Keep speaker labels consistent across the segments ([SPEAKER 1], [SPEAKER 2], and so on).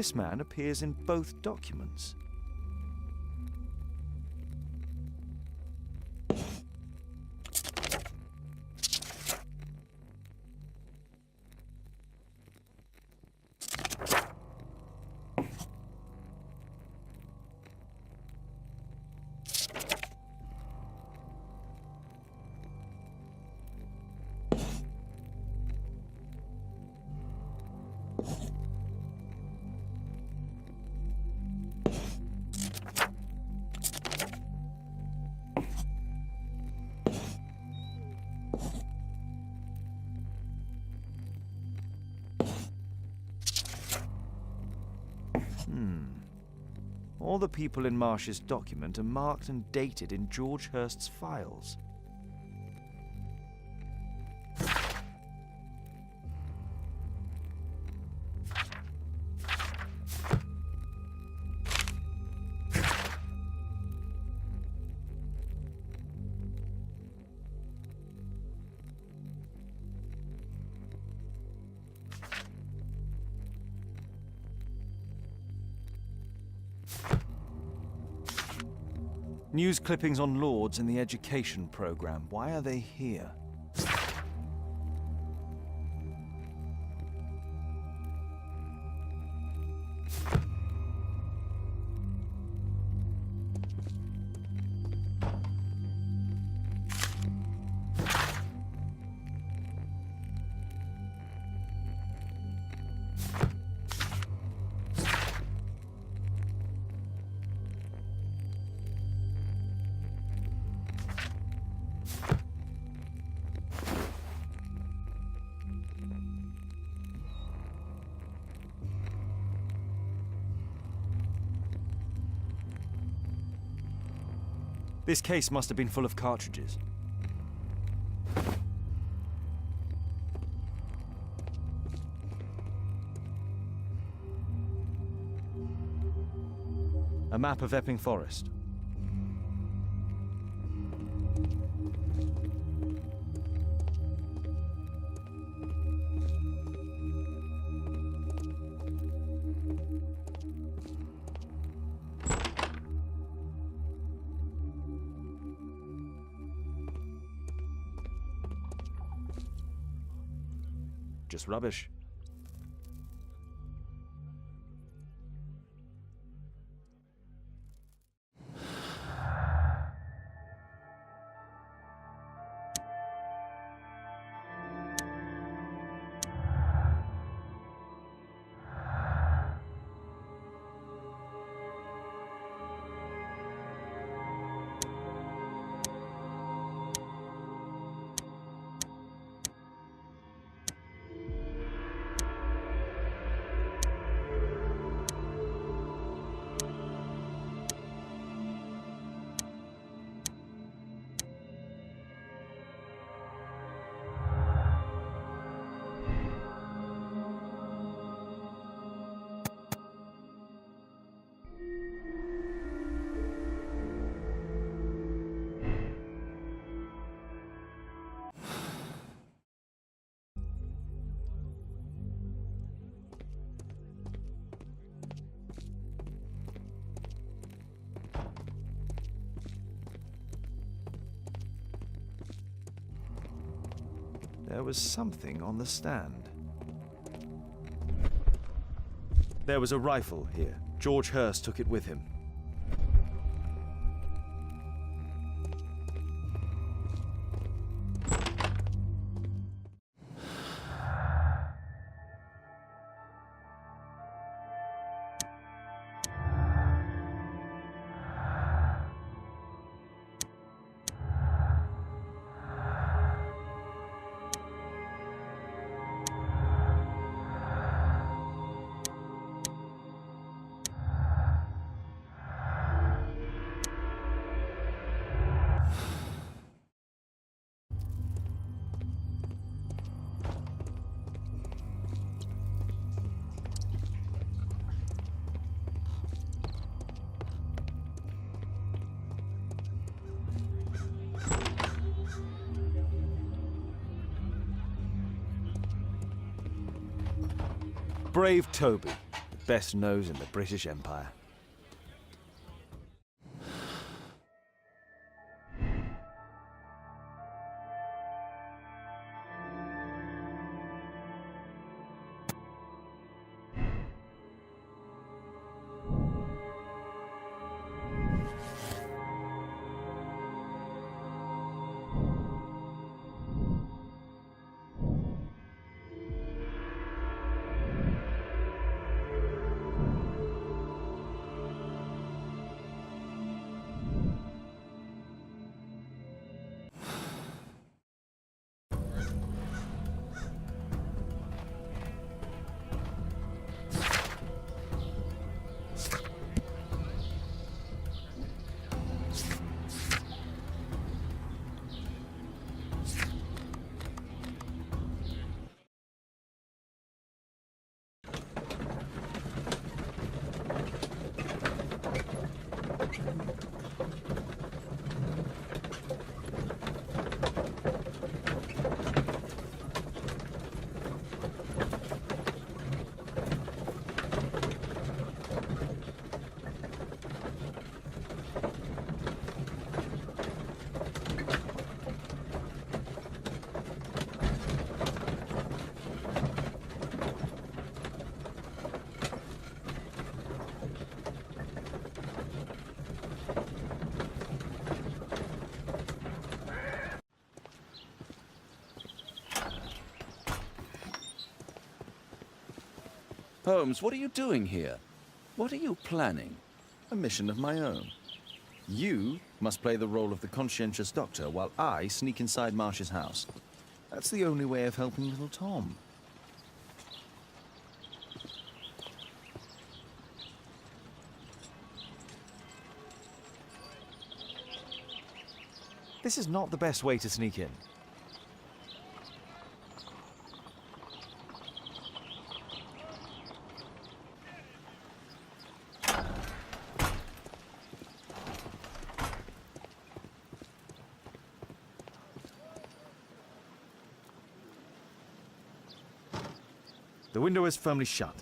[SPEAKER 1] This man appears in both documents. All the people in Marsh's document are marked and dated in George Hurst's files. News clippings on Lords and the education program. Why are they here? This case must have been full of cartridges. A map of Epping Forest. Just rubbish. There was something on the stand. There was a rifle here. George Hurst took it with him. Brave Toby. best nose in the British Empire.
[SPEAKER 2] Holmes, what are you doing here? What are you planning?
[SPEAKER 3] A mission of my own. You must play the role of the conscientious doctor while I sneak inside Marsh's house. That's the only way of helping little Tom.
[SPEAKER 1] This is not the best way to sneak in. The window is firmly shut.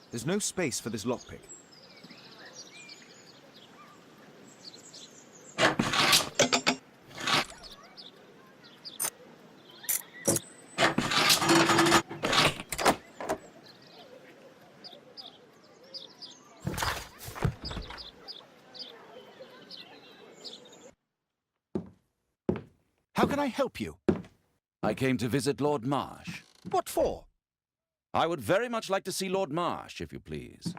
[SPEAKER 1] There's no space for this lockpick.
[SPEAKER 4] How can I help you?
[SPEAKER 2] I came to visit Lord Marsh.
[SPEAKER 4] What for?
[SPEAKER 2] I would very much like to see Lord Marsh, if you please.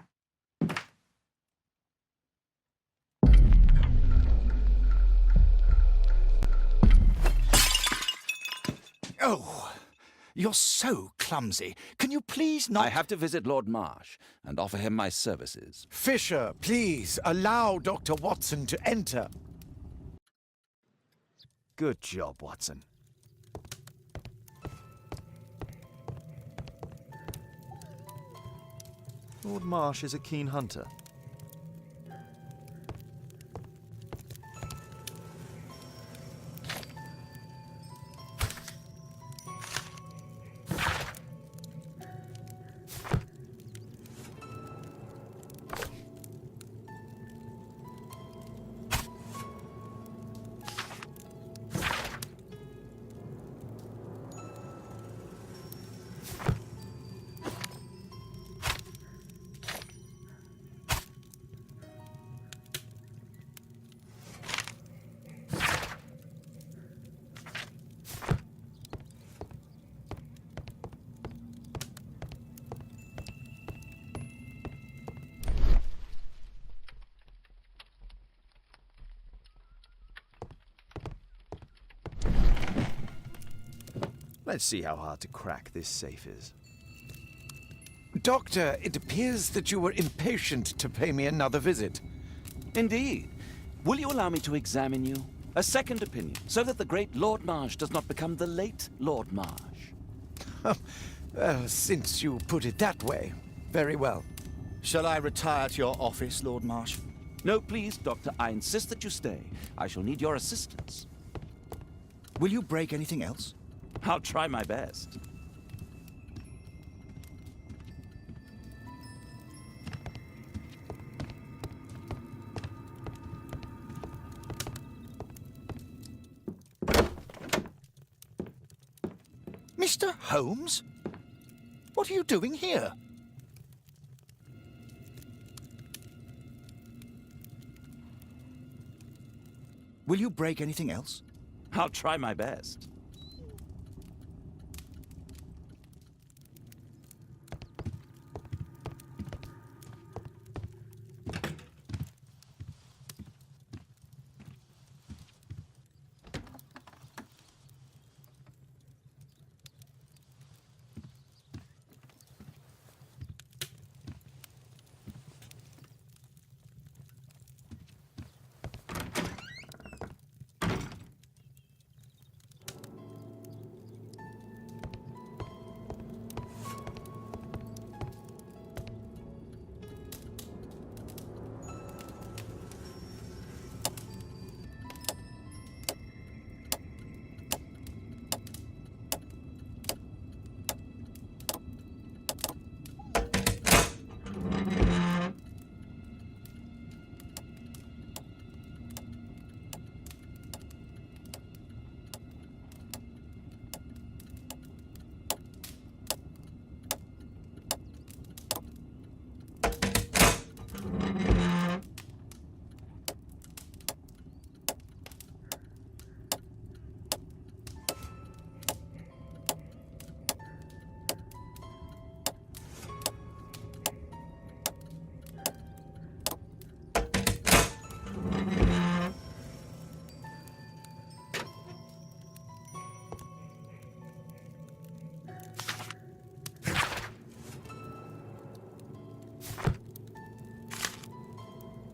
[SPEAKER 4] Oh, you're so clumsy. Can you please not—
[SPEAKER 2] I have to visit Lord Marsh and offer him my services.
[SPEAKER 4] Fisher, please, allow Dr. Watson to enter.
[SPEAKER 1] Good job, Watson. Lord Marsh is a keen hunter. Let's see how hard to crack this safe is.
[SPEAKER 4] Doctor, it appears that you were impatient to pay me another visit.
[SPEAKER 2] Indeed. Will you allow me to examine you? A second opinion, so that the great Lord Marsh does not become the late Lord Marsh.
[SPEAKER 4] Well, since you put it that way, very well. Shall I retire to your office, Lord Marsh?
[SPEAKER 2] No, please, Doctor. I insist that you stay. I shall need your assistance.
[SPEAKER 4] Will you break anything else?
[SPEAKER 2] I'll try my best.
[SPEAKER 4] Mr. Holmes? What are you doing here? Will you break anything else?
[SPEAKER 2] I'll try my best.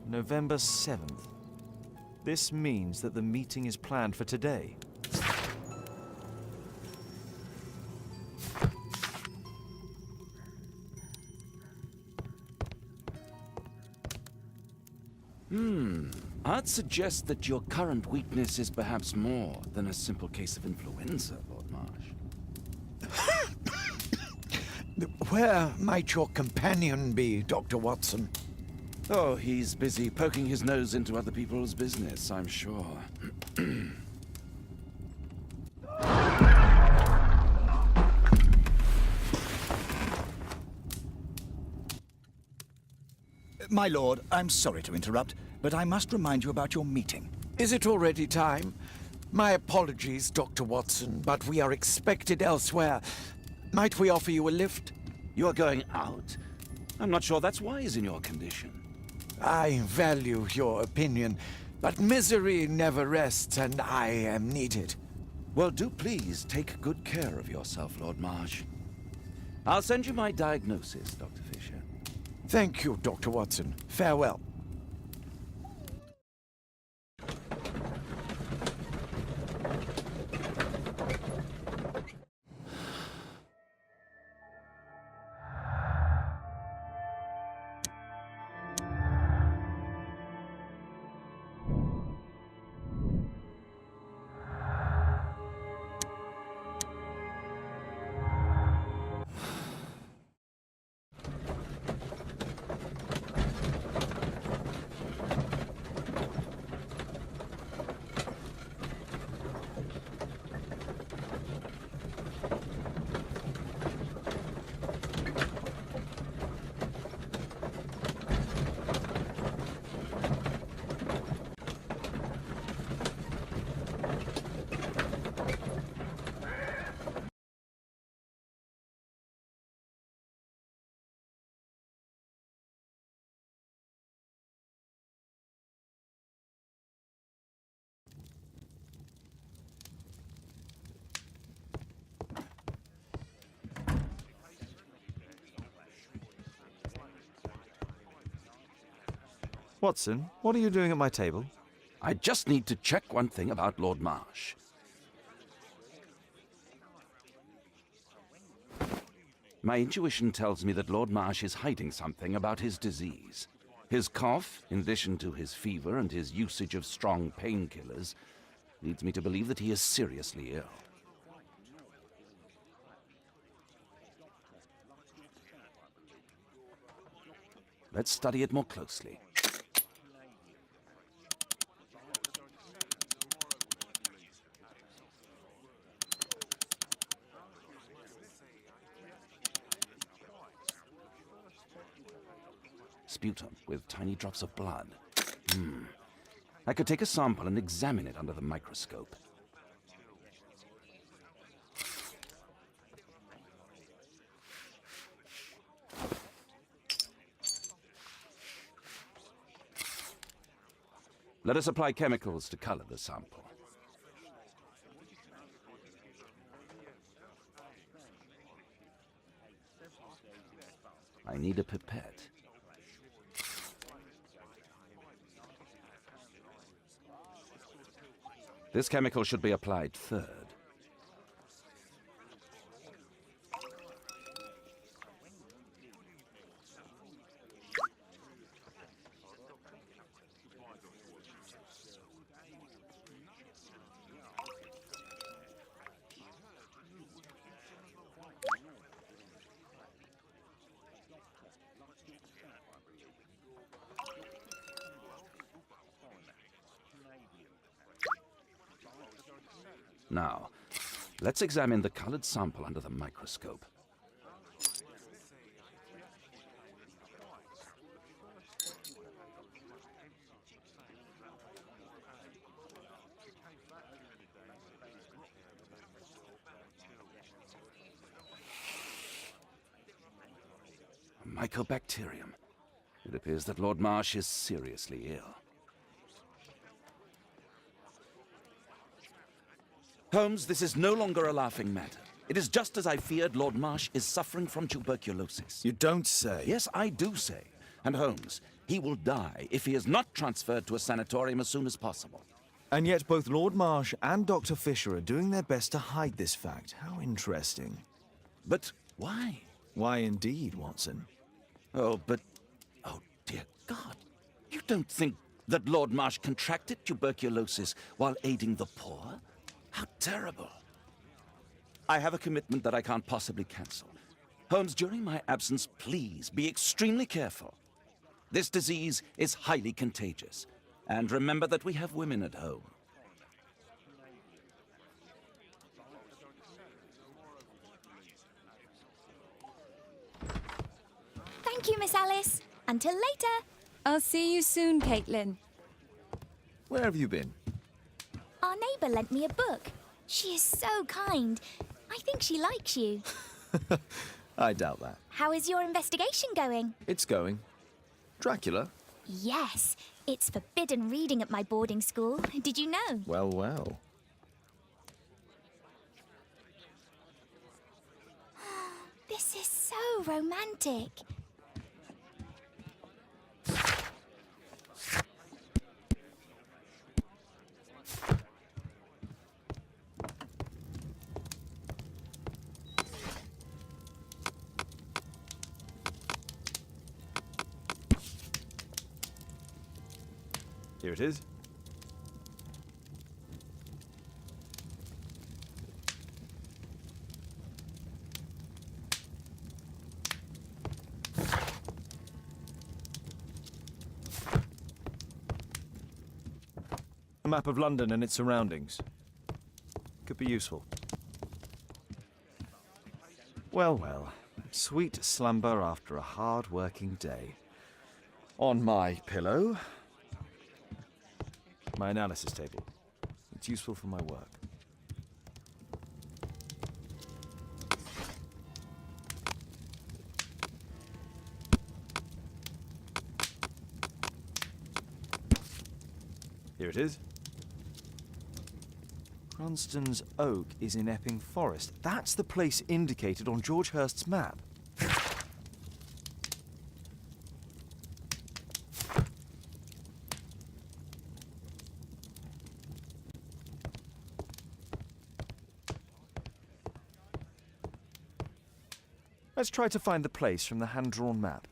[SPEAKER 1] November 7th. This means that the meeting is planned for today.
[SPEAKER 2] I'd suggest that your current weakness is perhaps more than a simple case of influenza, Lord Marsh.
[SPEAKER 4] Where might your companion be, Dr. Watson?
[SPEAKER 2] Oh, he's busy poking his nose into other people's business, I'm sure.
[SPEAKER 4] My lord, I'm sorry to interrupt, but I must remind you about your meeting.
[SPEAKER 5] Is it already time? My apologies, Dr. Watson, but we are expected elsewhere. Might we offer you a lift?
[SPEAKER 2] You're going out? I'm not sure that's wise in your condition.
[SPEAKER 5] I value your opinion, but misery never rests, and I am needed.
[SPEAKER 2] Well, do please take good care of yourself, Lord Marsh. I'll send you my diagnosis, Dr. Fisher.
[SPEAKER 5] Thank you, Dr. Watson. Farewell.
[SPEAKER 1] Watson, what are you doing at my table?
[SPEAKER 2] I just need to check one thing about Lord Marsh. My intuition tells me that Lord Marsh is hiding something about his disease. His cough, in addition to his fever and his usage of strong painkillers, leads me to believe that he is seriously ill. Let's study it more closely. Sputum with tiny drops of blood. I could take a sample and examine it under the microscope. Let us apply chemicals to color the sample. I need a pipette. This chemical should be applied third. Now, let's examine the colored sample under the microscope. A mycobacterium. It appears that Lord Marsh is seriously ill. Holmes, this is no longer a laughing matter. It is just as I feared. Lord Marsh is suffering from tuberculosis.
[SPEAKER 3] You don't say.
[SPEAKER 2] Yes, I do say. And Holmes, he will die if he is not transferred to a sanatorium as soon as possible.
[SPEAKER 1] And yet both Lord Marsh and Dr. Fisher are doing their best to hide this fact. How interesting.
[SPEAKER 2] But why?
[SPEAKER 1] Why indeed, Watson?
[SPEAKER 2] Oh, dear God. You don't think that Lord Marsh contracted tuberculosis while aiding the poor? How terrible. I have a commitment that I can't possibly cancel. Holmes, during my absence, please be extremely careful. This disease is highly contagious. And remember that we have women at home.
[SPEAKER 6] Thank you, Miss Alice. Until later.
[SPEAKER 7] I'll see you soon, Caitlin.
[SPEAKER 3] Where have you been?
[SPEAKER 6] Our neighbour lent me a book. She is so kind. I think she likes you.
[SPEAKER 3] I doubt that.
[SPEAKER 6] How is your investigation going?
[SPEAKER 3] It's going. Dracula?
[SPEAKER 6] Yes, it's forbidden reading at my boarding school. Did you know?
[SPEAKER 3] Well, well.
[SPEAKER 6] This is so romantic.
[SPEAKER 1] Here it is. A map of London and its surroundings. Could be useful. Well, well. Sweet slumber after a hard-working day. On my pillow, my analysis table. It's useful for my work. Here it is. Cranston's Oak is in Epping Forest. That's the place indicated on George Hurst's map. Let's try to find the place from the hand-drawn map.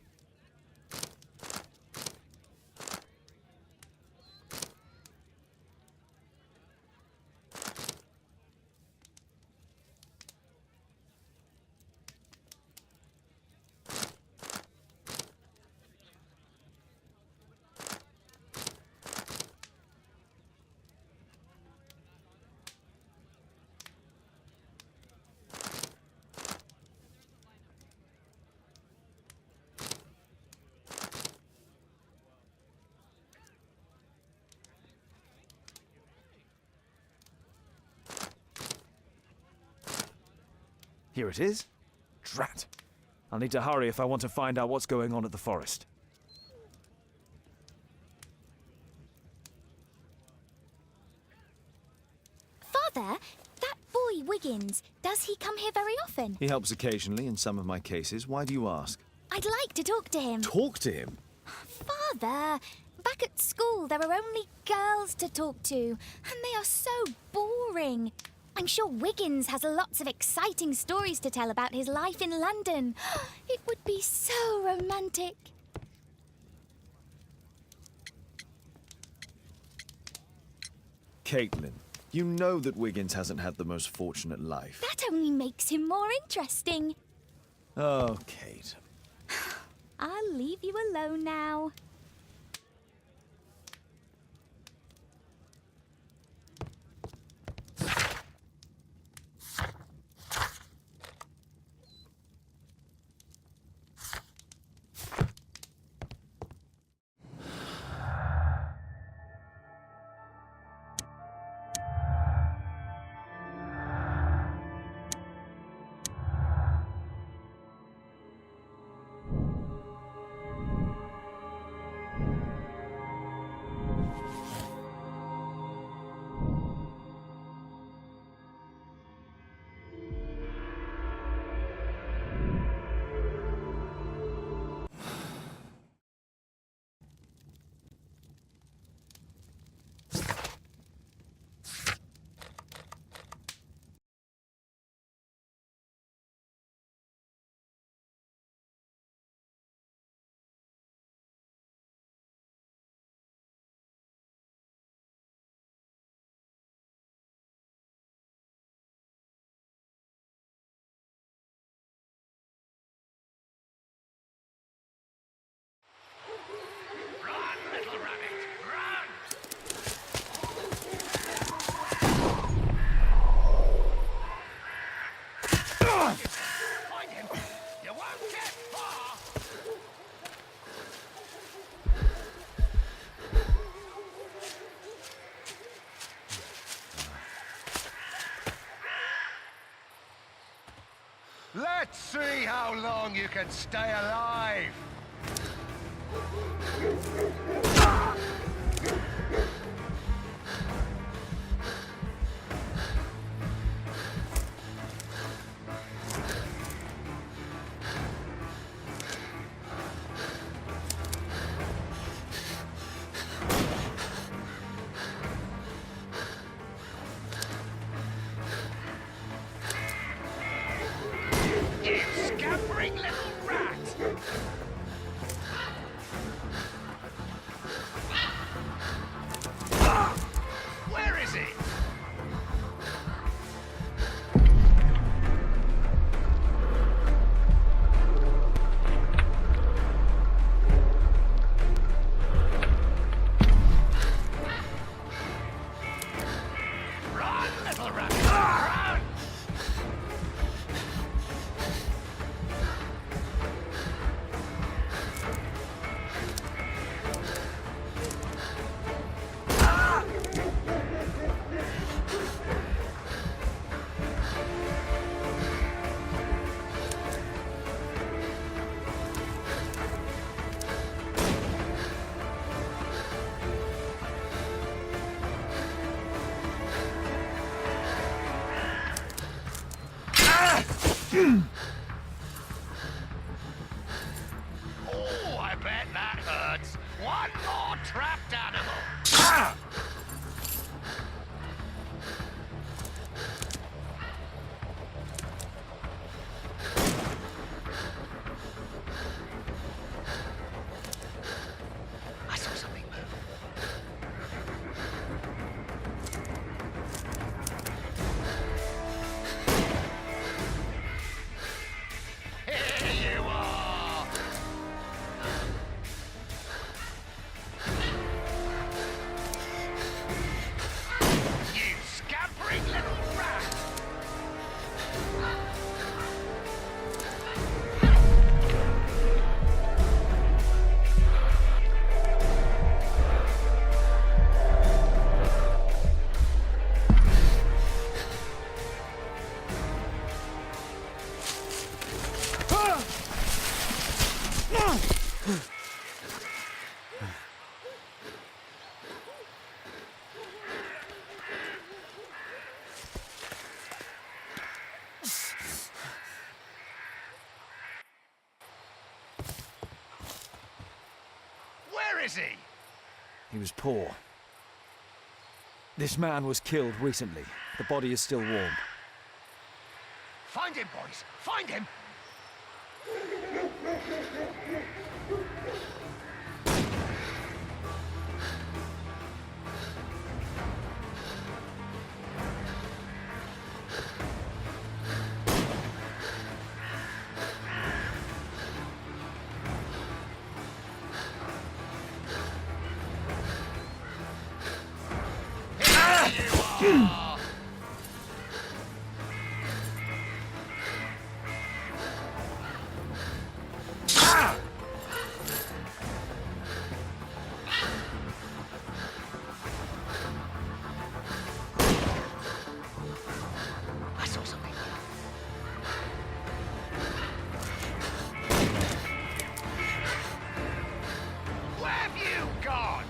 [SPEAKER 1] Here it is. Drat. I'll need to hurry if I want to find out what's going on at the forest.
[SPEAKER 6] Father, that boy Wiggins, does he come here very often?
[SPEAKER 3] He helps occasionally in some of my cases. Why do you ask?
[SPEAKER 6] I'd like to talk to him.
[SPEAKER 3] Talk to him?
[SPEAKER 6] Father, back at school there are only girls to talk to, and they are so boring. I'm sure Wiggins has lots of exciting stories to tell about his life in London. It would be so romantic.
[SPEAKER 3] Caitlin, you know that Wiggins hasn't had the most fortunate life.
[SPEAKER 6] That only makes him more interesting.
[SPEAKER 3] Oh, Kate.
[SPEAKER 6] I'll leave you alone now.
[SPEAKER 4] Let's see how long you can stay alive! You scampering little rat! Where is he? Run, little rat! Run! Oh, I bet that hurts. One more trapped animal. is he?
[SPEAKER 1] He was poor. This man was killed recently. The body is still warm.
[SPEAKER 4] Find him, boys! Find him! I saw something. Where have you gone?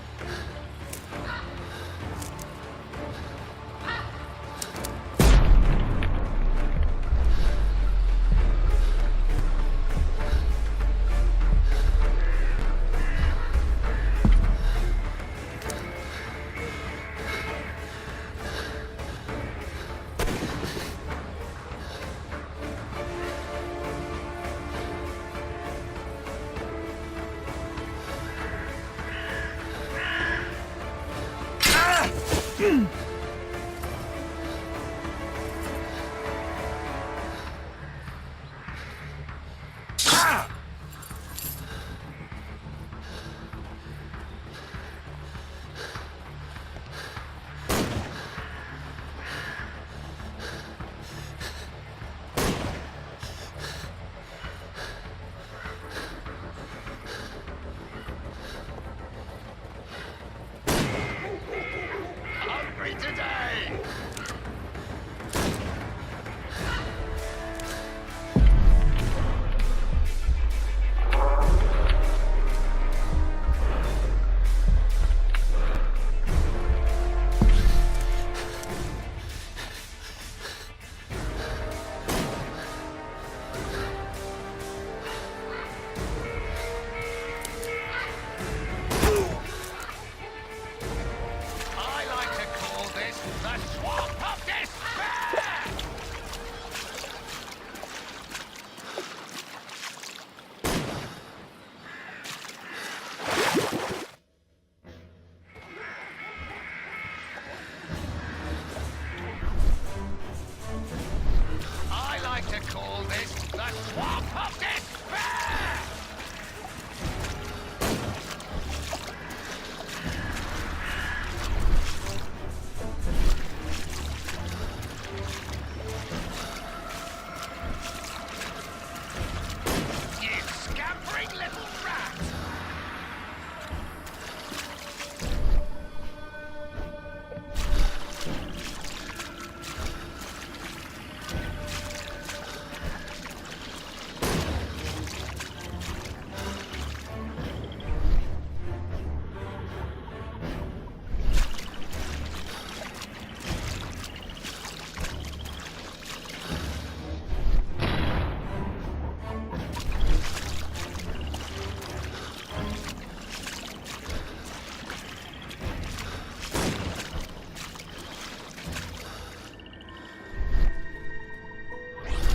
[SPEAKER 4] Hungry today! I like to call this the Swamp of Despair! I like to call this the Swamp of Despair! You scampering little rat!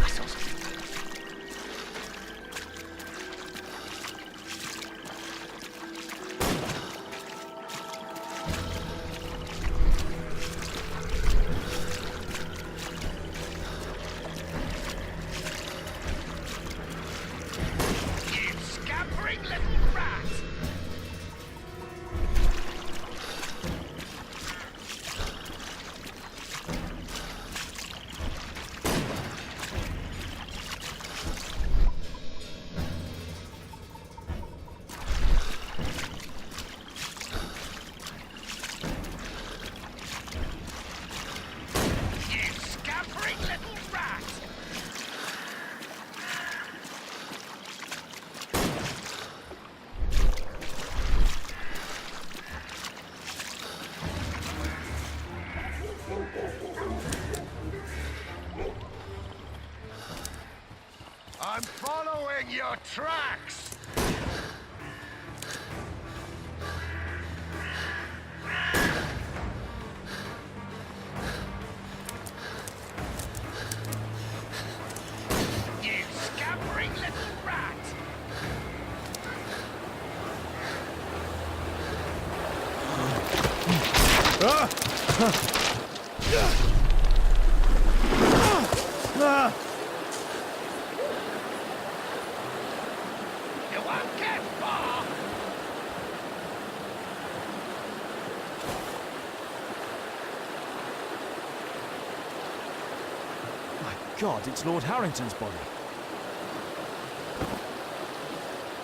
[SPEAKER 4] I saw something. You scampering little rat! You scampering little rat! I'm following your tracks!
[SPEAKER 1] My God, it's Lord Harrington's body.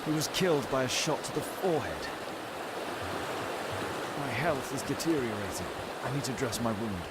[SPEAKER 1] He was killed by a shot to the forehead. My health is deteriorating. I need to dress my wound.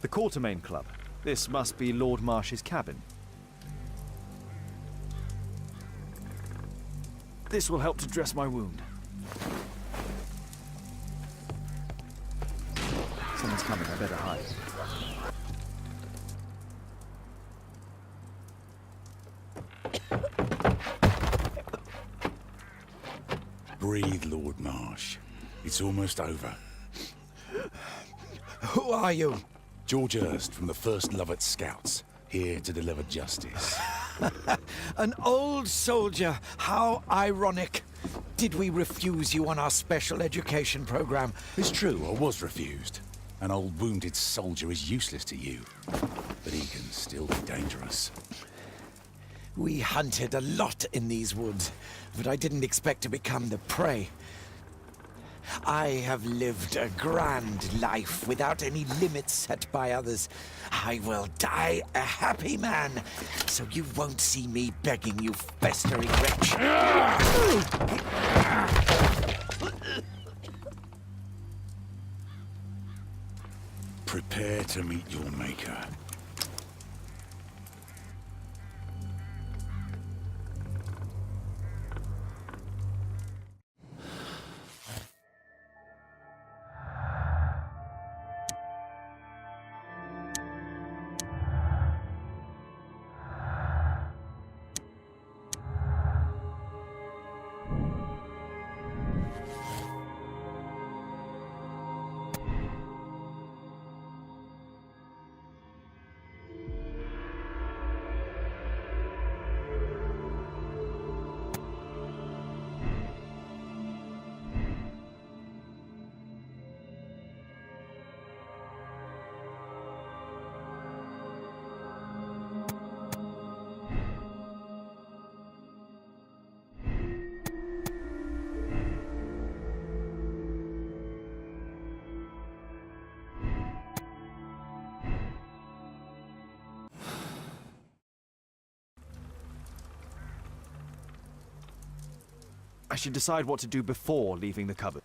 [SPEAKER 1] The Quartermain Club. This must be Lord Marsh's cabin. This will help to dress my wound. Someone's coming, I better hide.
[SPEAKER 8] Breathe, Lord Marsh. It's almost over.
[SPEAKER 5] Who are you?
[SPEAKER 8] George Hurst from the 1st Lovett Scouts, here to deliver justice.
[SPEAKER 5] An old soldier. How ironic. Did we refuse you on our special education program?
[SPEAKER 8] It's true, I was refused. An old wounded soldier is useless to you, but he can still be dangerous.
[SPEAKER 5] We hunted a lot in these woods, but I didn't expect to become the prey. I have lived a grand life without any limits set by others. I will die a happy man, so you won't see me begging, you festering wretch.
[SPEAKER 8] Prepare to meet your maker.
[SPEAKER 1] I should decide what to do before leaving the cupboard.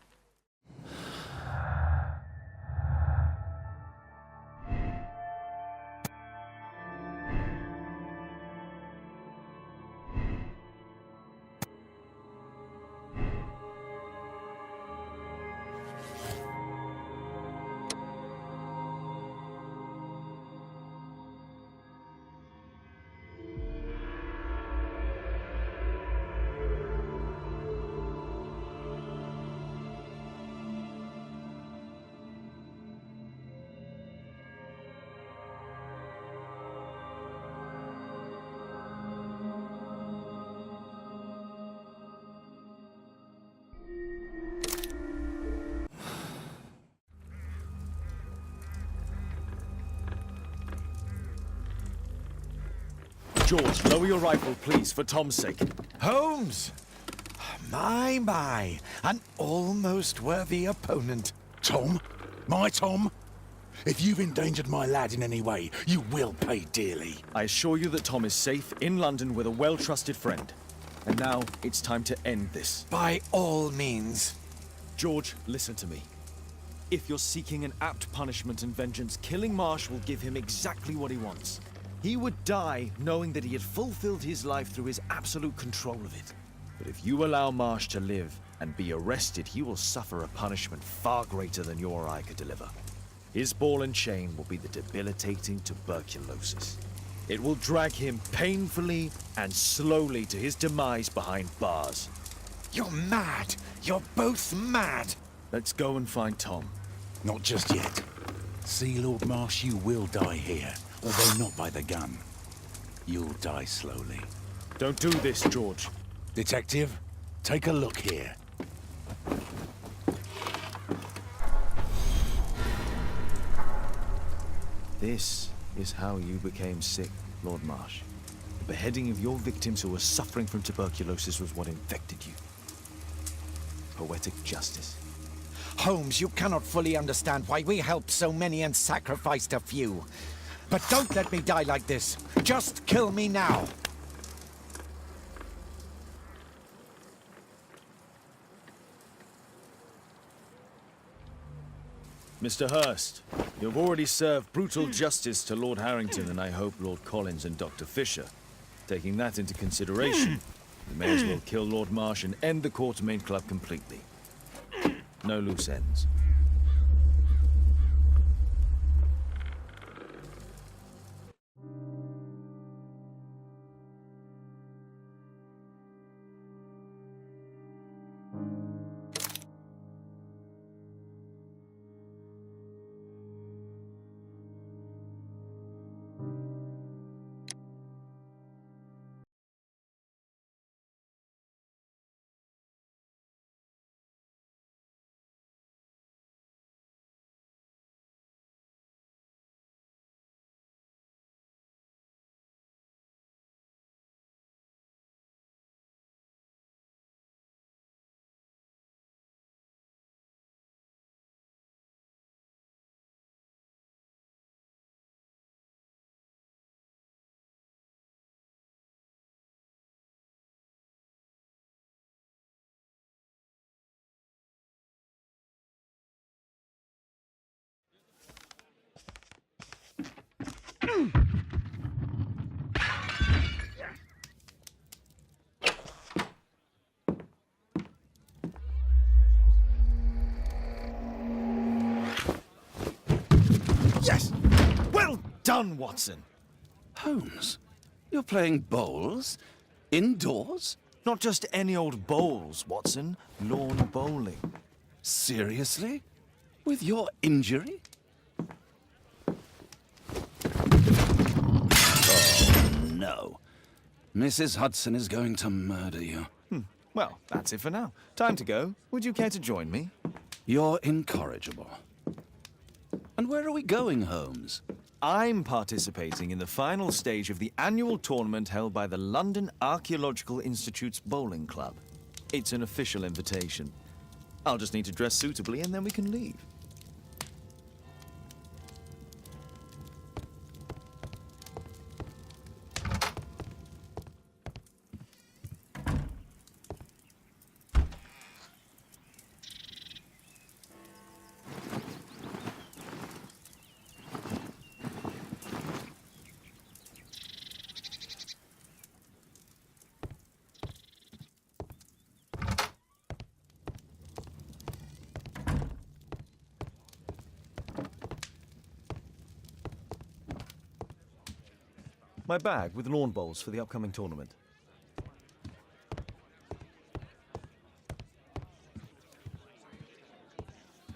[SPEAKER 1] George, lower your rifle, please, for Tom's sake.
[SPEAKER 5] Holmes! My, an almost worthy opponent.
[SPEAKER 8] Tom? My Tom? If you've endangered my lad in any way, you will pay dearly.
[SPEAKER 1] I assure you that Tom is safe in London with a well-trusted friend. And now, it's time to end this.
[SPEAKER 5] By all means.
[SPEAKER 1] George, listen to me. If you're seeking an apt punishment and vengeance, killing Marsh will give him exactly what he wants. He would die knowing that he had fulfilled his life through his absolute control of it. But if you allow Marsh to live and be arrested, he will suffer a punishment far greater than you or I could deliver. His ball and chain will be the debilitating tuberculosis. It will drag him painfully and slowly to his demise behind bars.
[SPEAKER 5] You're mad! You're both mad!
[SPEAKER 1] Let's go and find Tom.
[SPEAKER 8] Not just yet. See, Lord Marsh, you will die here, although not by the gun. You'll die slowly.
[SPEAKER 1] Don't do this, George.
[SPEAKER 8] Detective, take a look here.
[SPEAKER 1] This is how you became sick, Lord Marsh. The beheading of your victims who were suffering from tuberculosis was what infected you. Poetic justice.
[SPEAKER 5] Holmes, you cannot fully understand why we helped so many and sacrificed a few. But don't let me die like this. Just kill me now.
[SPEAKER 1] Mr. Hurst, you've already served brutal justice to Lord Harrington and I hope Lord Collins and Dr. Fisher. Taking that into consideration, you may as well kill Lord Marsh and end the Quartermain Club completely. No loose ends. Yes! Well done, Watson!
[SPEAKER 2] Holmes, you're playing bowls? Indoors?
[SPEAKER 1] Not just any old bowls, Watson. Lawn bowling.
[SPEAKER 2] Seriously? With your injury? Oh, no. Mrs. Hudson is going to murder you.
[SPEAKER 1] Well, that's it for now. Time to go. Would you care to join me?
[SPEAKER 2] You're incorrigible. And where are we going, Holmes?
[SPEAKER 1] I'm participating in the final stage of the annual tournament held by the London Archaeological Institute's bowling club. It's an official invitation. I'll just need to dress suitably and then we can leave. My bag with lawn bowls for the upcoming tournament.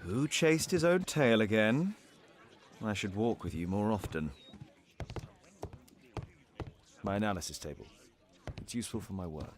[SPEAKER 1] Who chased his own tail again? I should walk with you more often. My analysis table. It's useful for my work.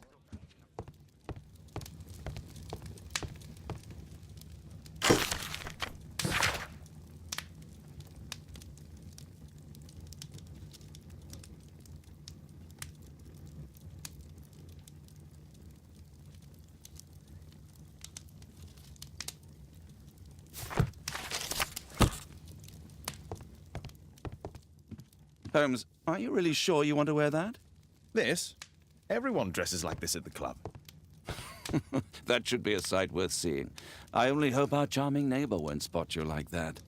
[SPEAKER 2] Holmes, are you really sure you want to wear that?
[SPEAKER 1] This? Everyone dresses like this at the club.
[SPEAKER 2] That should be a sight worth seeing. I only hope our charming neighbor won't spot you like that.